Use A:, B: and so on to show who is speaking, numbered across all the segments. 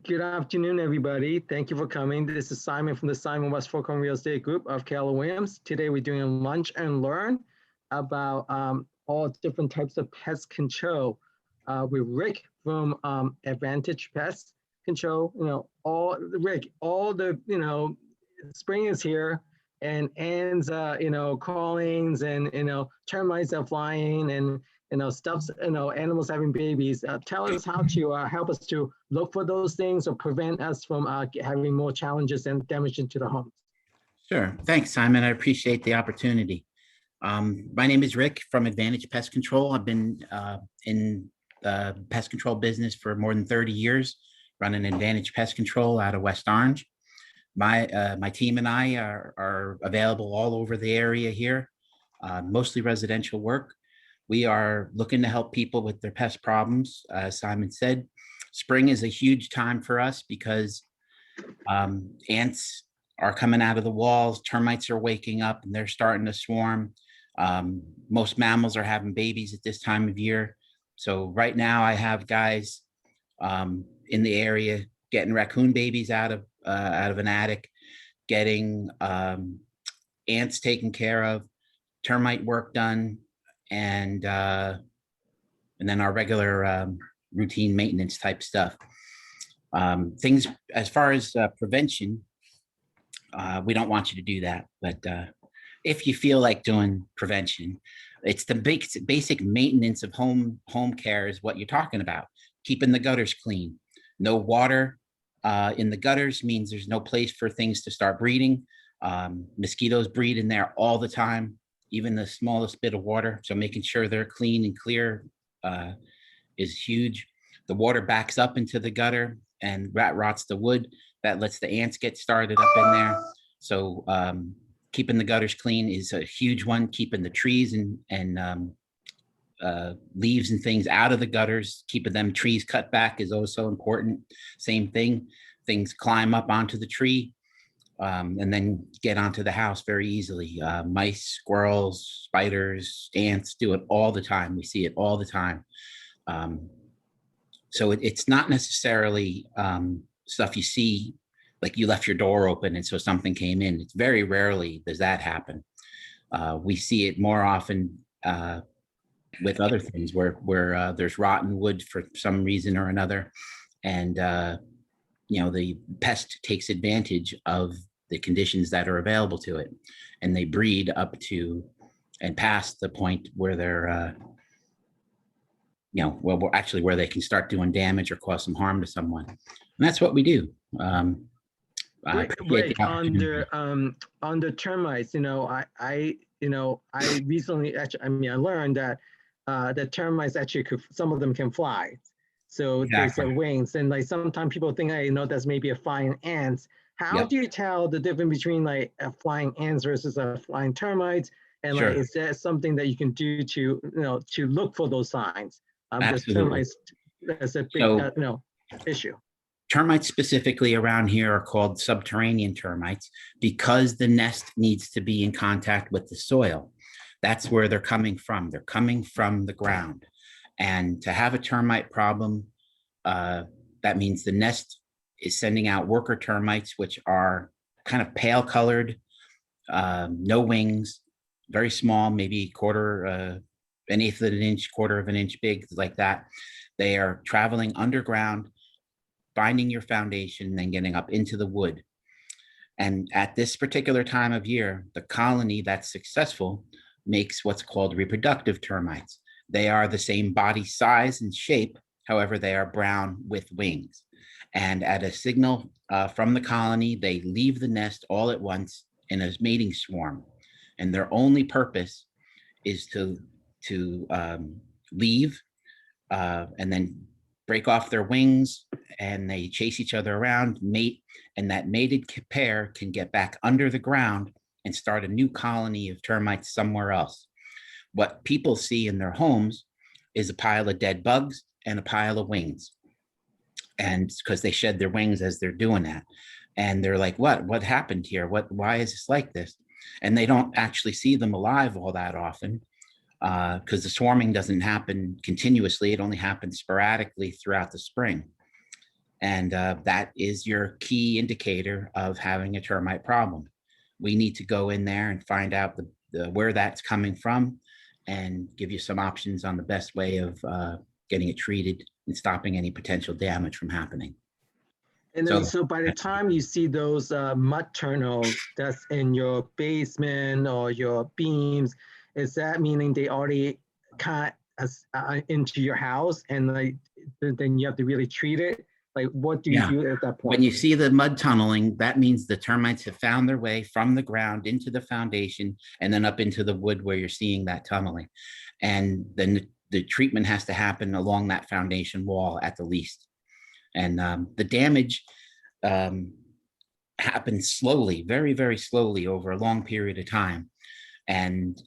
A: Good afternoon, everybody. Thank you for coming. This is Simon from the Simon Westfall-Kwong Real Estate Group of Keller Williams. Today, we're doing a lunch and learn about all different types of pest control with Rick from Advantage Pest Control. Rick, all the, spring is here and ants, crawlings and, termites are flying and, stuffs, animals having babies. Tell us how to help us to look for those things or prevent us from having more challenges and damage into the homes.
B: Sure. Thanks, Simon. I appreciate the opportunity. My name is Rick from Advantage Pest Control. I've been in the pest control business for more than 30 years, running Advantage Pest Control out of West Orange. My team and I are available all over the area here, mostly residential work. We are looking to help people with their pest problems. As Simon said, spring is a huge time for us because ants are coming out of the walls, termites are waking up and they're starting to swarm. Most mammals are having babies at this time of year. So right now I have guys in the area getting raccoon babies out of an attic, getting ants taken care of, termite work done, and then our regular routine maintenance type stuff. Things as far as prevention, we don't want you to do that, but if you feel like doing prevention, it's the basic maintenance of home care is what you're talking about. Keeping the gutters clean. No water in the gutters means there's no place for things to start breeding. Mosquitoes breed in there all the time, even the smallest bit of water. So making sure they're clean and clear is huge. The water backs up into the gutter and rat rots the wood. That lets the ants get started up in there. So keeping the gutters clean is a huge one. Keeping the trees and leaves and things out of the gutters, keeping them trees cut back is also important. Same thing, things climb up onto the tree and then get onto the house very easily. Mice, squirrels, spiders, ants do it all the time. We see it all the time. So it's not necessarily stuff you see, like you left your door open and so something came in. It's very rarely does that happen. We see it more often with other things where there's rotten wood for some reason or another. And, the pest takes advantage of the conditions that are available to it. And they breed up to and past the point where they're, actually where they can start doing damage or cause some harm to someone. And that's what we do.
A: Right, on the termites, I recently actually, I learned that the termites actually some of them can fly. So exactly. They say wings, and like sometimes people think, that's maybe a flying ants. How do you tell the difference between like a flying ants versus a flying termites? And sure. Like, is there something that you can do to look for those signs? Because termites, that's a big issue.
B: Termites specifically around here are called subterranean termites because the nest needs to be in contact with the soil. That's where they're coming from. They're coming from the ground. And to have a termite problem, that means the nest is sending out worker termites, which are kind of pale colored, no wings, very small, maybe an eighth of an inch, quarter of an inch big, like that. They are traveling underground, finding your foundation, and then getting up into the wood. And at this particular time of year, the colony that's successful makes what's called reproductive termites. They are the same body size and shape, however, they are brown with wings. And at a signal from the colony, they leave the nest all at once in a mating swarm. And their only purpose is to leave and then break off their wings, and they chase each other around, mate, and that mated pair can get back under the ground and start a new colony of termites somewhere else. What people see in their homes is a pile of dead bugs and a pile of wings. And because they shed their wings as they're doing that. And they're like, what happened here? Why is this like this? And they don't actually see them alive all that often because the swarming doesn't happen continuously. It only happens sporadically throughout the spring. And that is your key indicator of having a termite problem. We need to go in there and find out where that's coming from and give you some options on the best way of getting it treated and stopping any potential damage from happening.
A: And then, so by the time you see those mud tunnels that's in your basement or your beams, is that meaning they already cut into your house, and like then you have to really treat it? Like, what do you do at that point?
B: When you see the mud tunneling, that means the termites have found their way from the ground into the foundation and then up into the wood where you're seeing that tunneling. And then the treatment has to happen along that foundation wall at the least. And the damage happens slowly, very, very slowly over a long period of time, and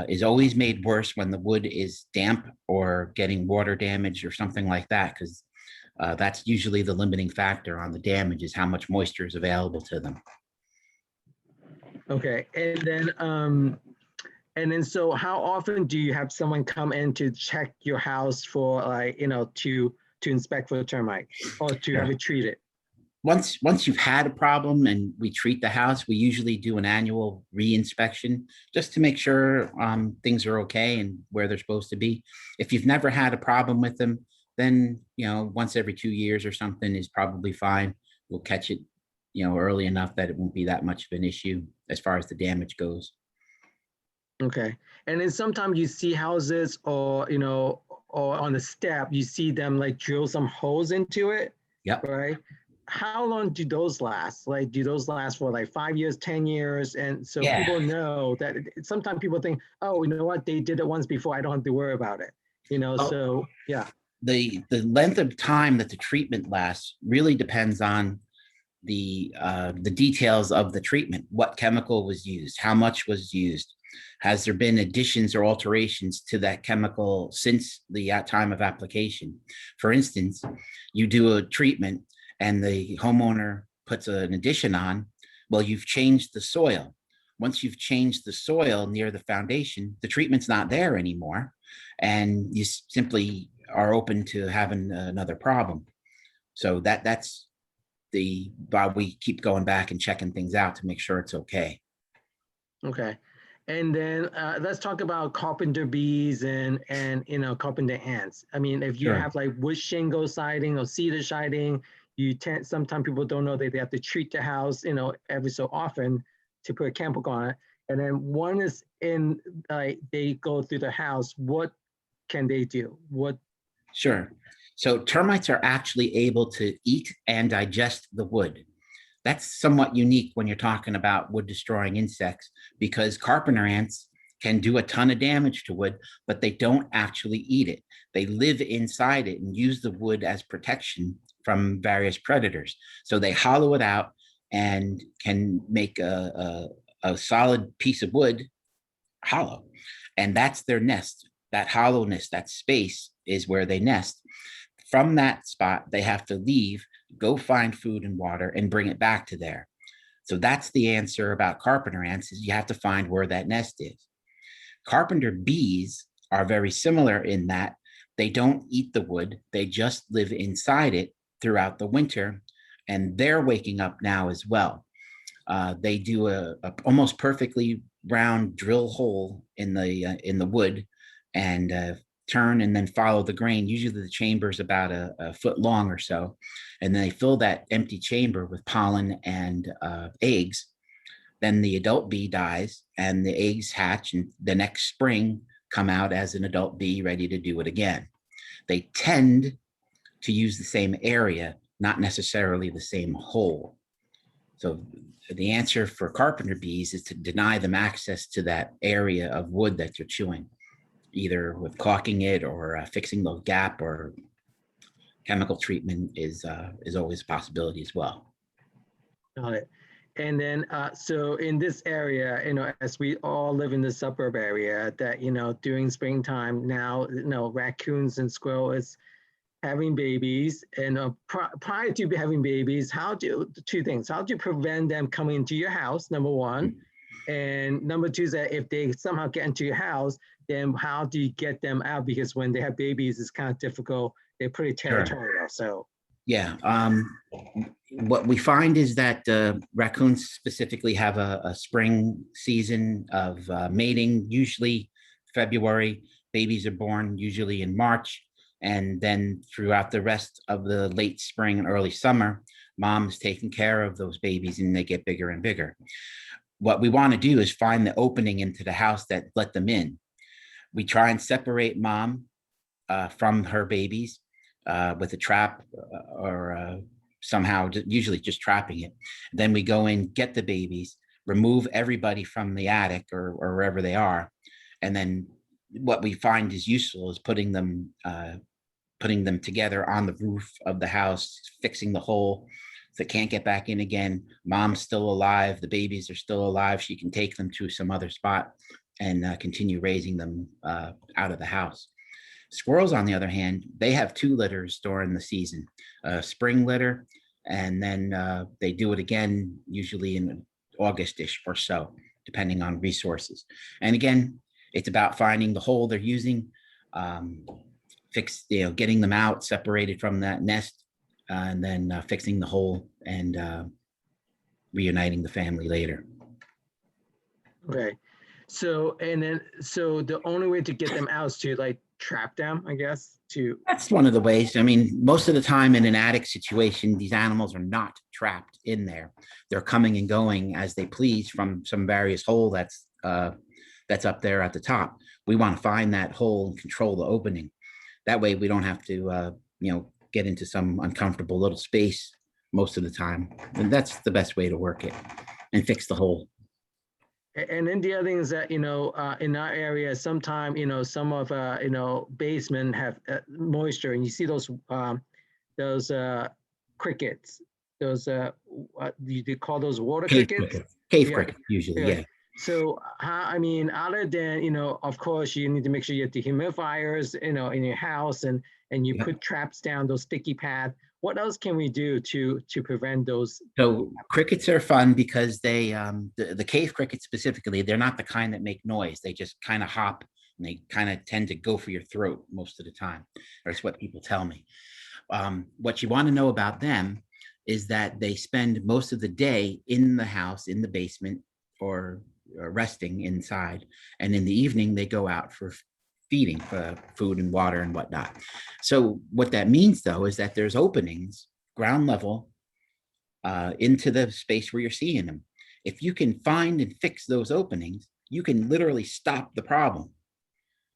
B: is always made worse when the wood is damp or getting water damage or something like that, because that's usually the limiting factor on the damage, is how much moisture is available to them.
A: Okay, and then so how often do you have someone come in to check your house for, like, to inspect for termite or to have it treated?
B: Once you've had a problem and we treat the house, we usually do an annual re-inspection just to make sure things are okay and where they're supposed to be. If you've never had a problem with them, then once every 2 years or something is probably fine. We'll catch it early enough that it won't be that much of an issue as far as the damage goes.
A: Okay, and then sometimes you see houses, or or on the step, you see them like drill some holes into it.
B: Yep.
A: Right. How long do those last? Like, do those last for like 5 years, 10 years? And so people know that sometimes people think, oh, you know what, they did it once before, I don't have to worry about it. So yeah.
B: The length of time that the treatment lasts really depends on the details of the treatment. What chemical was used? How much was used? Has there been additions or alterations to that chemical since the time of application? For instance, you do a treatment and the homeowner puts an addition on, well, you've changed the soil. Once you've changed the soil near the foundation, the treatment's not there anymore, and you simply are open to having another problem. So that's why we keep going back and checking things out to make sure it's okay.
A: Okay. And then let's talk about carpenter bees and carpenter ants. I mean, if you have like wood shingle siding or cedar siding, sometimes people don't know that they have to treat the house, every so often to put a chemical on it. And then one is they go through the house. What can they do?
B: Sure. So termites are actually able to eat and digest the wood. That's somewhat unique when you're talking about wood destroying insects, because carpenter ants can do a ton of damage to wood, but they don't actually eat it. They live inside it and use the wood as protection from various predators. So they hollow it out and can make a solid piece of wood hollow. And that's their nest. That hollowness, that space, is where they nest. From that spot, they have to leave, go find food and water, and bring it back to there. So that's the answer about carpenter ants, is you have to find where that nest is. Carpenter bees are very similar in that they don't eat the wood. They just live inside it throughout the winter, and they're waking up now as well. They do a almost perfectly round drill hole in the wood and turn and then follow the grain. Usually the chamber is about a foot long or so. And then they fill that empty chamber with pollen and eggs. Then the adult bee dies and the eggs hatch, and the next spring come out as an adult bee ready to do it again. They tend to use the same area, not necessarily the same hole. So the answer for carpenter bees is to deny them access to that area of wood that they're chewing, either with caulking it or fixing the gap, or chemical treatment is always a possibility as well.
A: Got it. And then, so in this area, as we all live in the suburb area, that, during springtime now, raccoons and squirrels having babies, and prior to having babies, two things. How do you prevent them coming into your house, number one? And number two is that if they somehow get into your house, then how do you get them out? Because when they have babies, it's kind of difficult. They're pretty territorial. So
B: Yeah. What we find is that raccoons specifically have a spring season of mating, usually February. Babies are born usually in March. And then throughout the rest of the late spring and early summer, mom's taking care of those babies and they get bigger and bigger. What we want to do is find the opening into the house that let them in. We try and separate mom from her babies with a trap or somehow, usually just trapping it. Then we go in, get the babies, remove everybody from the attic or wherever they are. And then what we find is useful is putting them together on the roof of the house, fixing the hole. If they can't get back in again, mom's still alive, the babies are still alive. She can take them to some other spot and continue raising them out of the house. Squirrels, on the other hand, they have two litters during the season, a spring litter, and then they do it again, usually in August-ish or so, depending on resources. And again, it's about finding the hole they're using, getting them out, separated from that nest, and then fixing the hole and reuniting the family later.
A: Okay. So the only way to get them out is to like trap them, I guess, to.
B: That's one of the ways. I mean, most of the time in an attic situation, these animals are not trapped in there. They're coming and going as they please from some various hole that's up there at the top. We want to find that hole and control the opening. That way we don't have to, get into some uncomfortable little space most of the time. And that's the best way to work it and fix the hole.
A: And then the other thing is that, in our area, sometimes, some of, basement have moisture, and you see those crickets, those, you call those water crickets?
B: Cave crickets, usually, yeah.
A: So, other than, of course, you need to make sure you have dehumidifiers, in your house, and you put traps down, those sticky pads. What else can we do to prevent those?
B: So crickets are fun because they, the cave crickets specifically, they're not the kind that make noise. They just kind of hop and they kind of tend to go for your throat most of the time. That's what people tell me. What you want to know about them is that they spend most of the day in the house, in the basement, or resting inside. And in the evening, they go out for feeding for food and water and whatnot. So what that means, though, is that there's openings ground level into the space where you're seeing them. If you can find and fix those openings, you can literally stop the problem,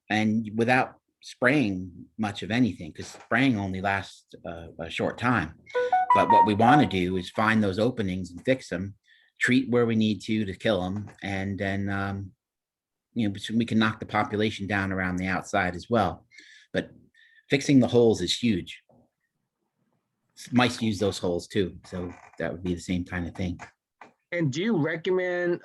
B: and without spraying much of anything, because spraying only lasts a short time. But what we want to do is find those openings and fix them, treat where we need to kill them, and then we can knock the population down around the outside as well. But fixing the holes is huge. Mice use those holes too, so that would be the same kind of thing.
A: And do you recommend,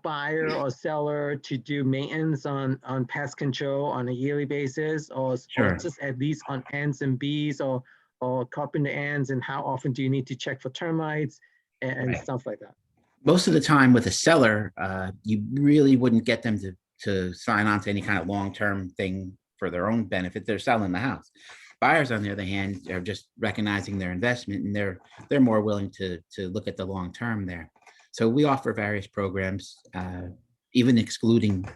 A: buyer or seller to do maintenance on pest control on a yearly basis, or just at least on ants and bees, or carpenter ants? And how often do you need to check for termites and stuff like that?
B: Most of the time with a seller, you really wouldn't get them to sign on to any kind of long-term thing for their own benefit. They're selling the house. Buyers, on the other hand, are just recognizing their investment, and they're more willing to look at the long-term there. So we offer various programs, even excluding,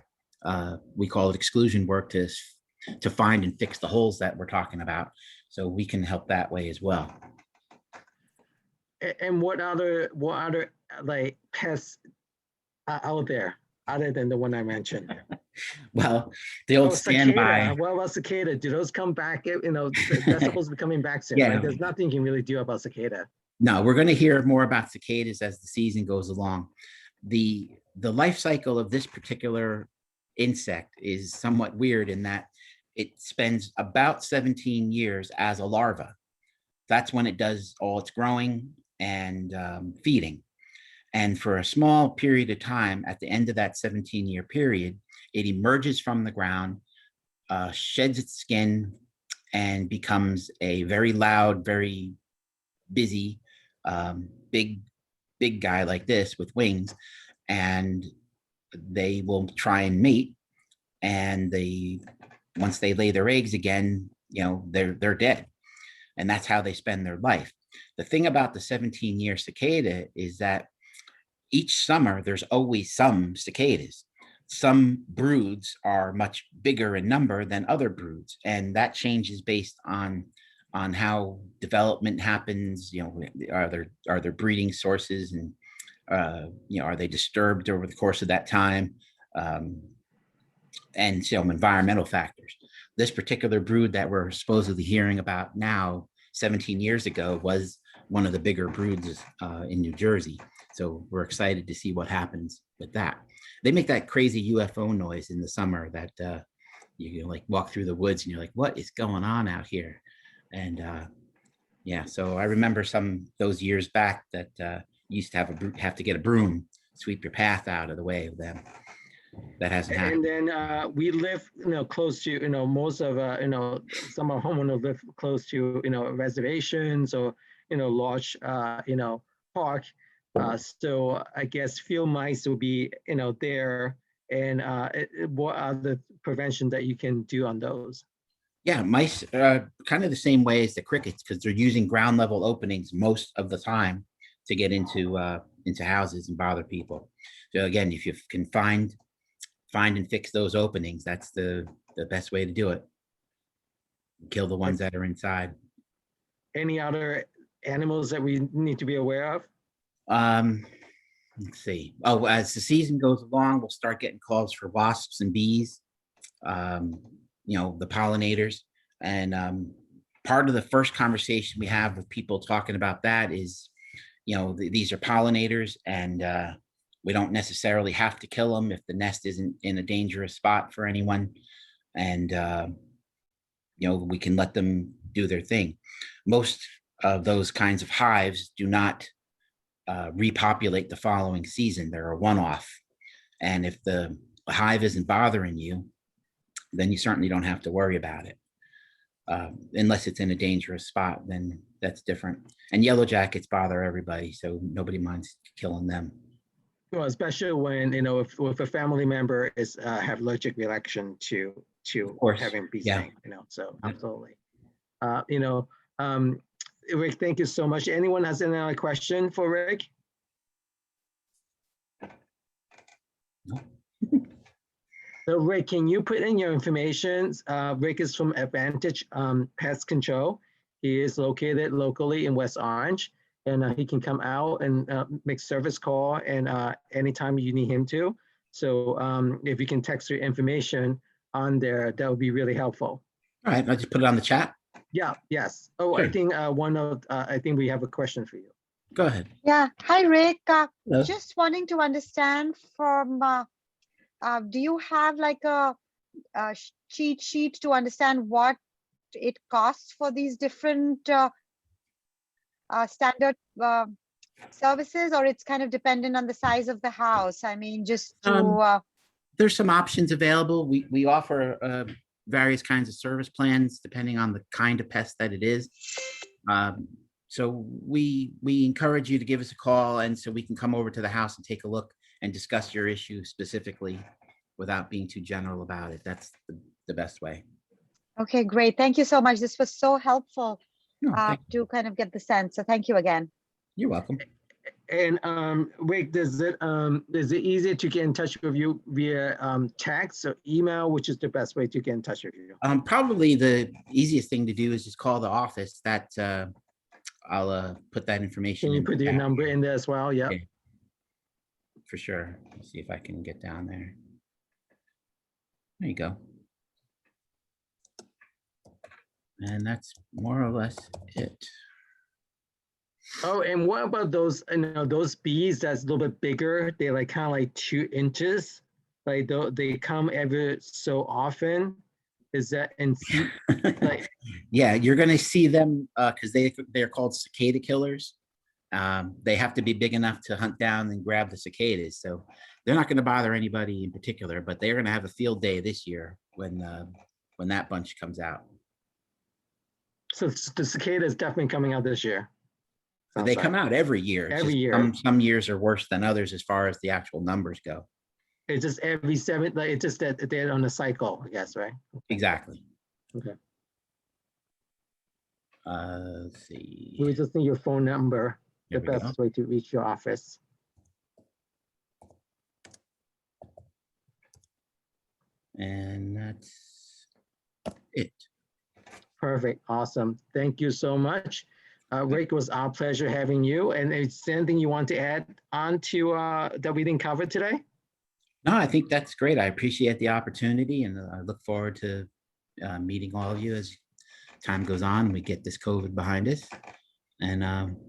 B: we call it exclusion work, to find and fix the holes that we're talking about. So we can help that way as well.
A: And what other like pests out there other than the one I mentioned?
B: Well, the old standby.
A: Cicada. What about cicada? Do those come back? They're supposed to be coming back soon, right? There's nothing you can really do about cicada.
B: No, we're going to hear more about cicadas as the season goes along. The life cycle of this particular insect is somewhat weird in that it spends about 17 years as a larva. That's when it does all its growing and feeding. And for a small period of time, at the end of that 17-year period, it emerges from the ground, sheds its skin, and becomes a very loud, very busy, big guy like this with wings. And they will try and mate. And once they lay their eggs again, they're dead. and that's how they spend their life. The thing about the 17-year cicada is that each summer there's always some cicadas. Some broods are much bigger in number than other broods, and that changes based on how development happens. Are there breeding sources, and are they disturbed over the course of that time, and environmental factors. This particular brood that we're supposedly hearing about now, 17 years ago, was one of the bigger broods in New Jersey. So we're excited to see what happens with that. They make that crazy UFO noise in the summer that you like walk through the woods and you're like, what is going on out here? And yeah, so I remember those years back that you used to have to get a broom, sweep your path out of the way of them. That hasn't happened.
A: And then we live, close to, most of, some of our homeowners live close to, reservations or, large, park. So I guess field mice will be, there. And what are the prevention that you can do on those?
B: Yeah, mice are kind of the same way as the crickets, because they're using ground level openings most of the time to get into houses and bother people. So again, if you can find and fix those openings, that's the best way to do it. Kill the ones that are inside.
A: Any other animals that we need to be aware of?
B: Let's see. Oh, as the season goes along, we'll start getting calls for wasps and bees, the pollinators. And part of the first conversation we have with people talking about that is, these are pollinators, and we don't necessarily have to kill them if the nest isn't in a dangerous spot for anyone. And, we can let them do their thing. Most of those kinds of hives do not repopulate the following season. They're a one-off. And if the hive isn't bothering you, then you certainly don't have to worry about it. Unless it's in a dangerous spot, then that's different. And yellow jackets bother everybody, so nobody minds killing them.
A: Well, especially when, if a family member is have allergic reaction to having bee sting, so absolutely. Rick, thank you so much. Anyone has any other question for Rick?
B: No.
A: So Rick, can you put in your information? Rick is from Advantage Pest Control. He is located locally in West Orange, and he can come out and make service call and anytime you need him to. So if you can text your information on there, that would be really helpful.
B: All right, I'll just put it on the chat.
A: Yeah, yes. Oh, sure. I think I think we have a question for you.
B: Go ahead.
C: Yeah, hi Rick. Just wanting to understand from, do you have like a cheat sheet to understand what it costs for these different standard services, or it's kind of dependent on the size of the house? I mean, just to
B: there's some options available. We offer various kinds of service plans depending on the kind of pest that it is. So we encourage you to give us a call, and so we can come over to the house and take a look and discuss your issue specifically without being too general about it. That's the best way.
C: Okay, great. Thank you so much. This was so helpful to kind of get the sense. So thank you again.
B: You're welcome.
A: And Rick, is it easier to get in touch with you via text or email? Which is the best way to get in touch with you?
B: Probably the easiest thing to do is just call the office. That I'll put that information.
A: Can you put your number in there as well? Yep.
B: Yeah. For sure. Let's see if I can get down there. There you go. And that's more or less it.
A: Oh, and what about those, those bees that's a little bit bigger? They're like kind of like 2 inches. Like they come every so often. Is that in like?
B: Yeah, you're going to see them because they're called cicada killers. They have to be big enough to hunt down and grab the cicadas. So they're not going to bother anybody in particular, but they're going to have a field day this year when that bunch comes out.
A: So the cicada is definitely coming out this year.
B: They come out every year.
A: Every year.
B: Some years are worse than others as far as the actual numbers go.
A: It's just every 7, like it's just that they're on a cycle, I guess, right?
B: Exactly.
A: Okay.
B: Let's see.
A: We just need your phone number, the
B: There we go.
A: best way to reach your office.
B: And that's it.
A: Perfect. Awesome. Thank you so much. Rick, it was our pleasure having you. And is there anything you want to add on to that we didn't cover today?
B: No, I think that's great. I appreciate the opportunity, and I look forward to meeting all of you as time goes on and we get this COVID behind us, and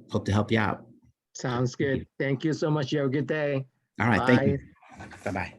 B: hope to help you out.
A: Sounds
B: Thank
A: good.
B: you.
A: Thank you so much. You have a good day.
B: All right. Thank
A: Bye.
B: you. Bye-bye.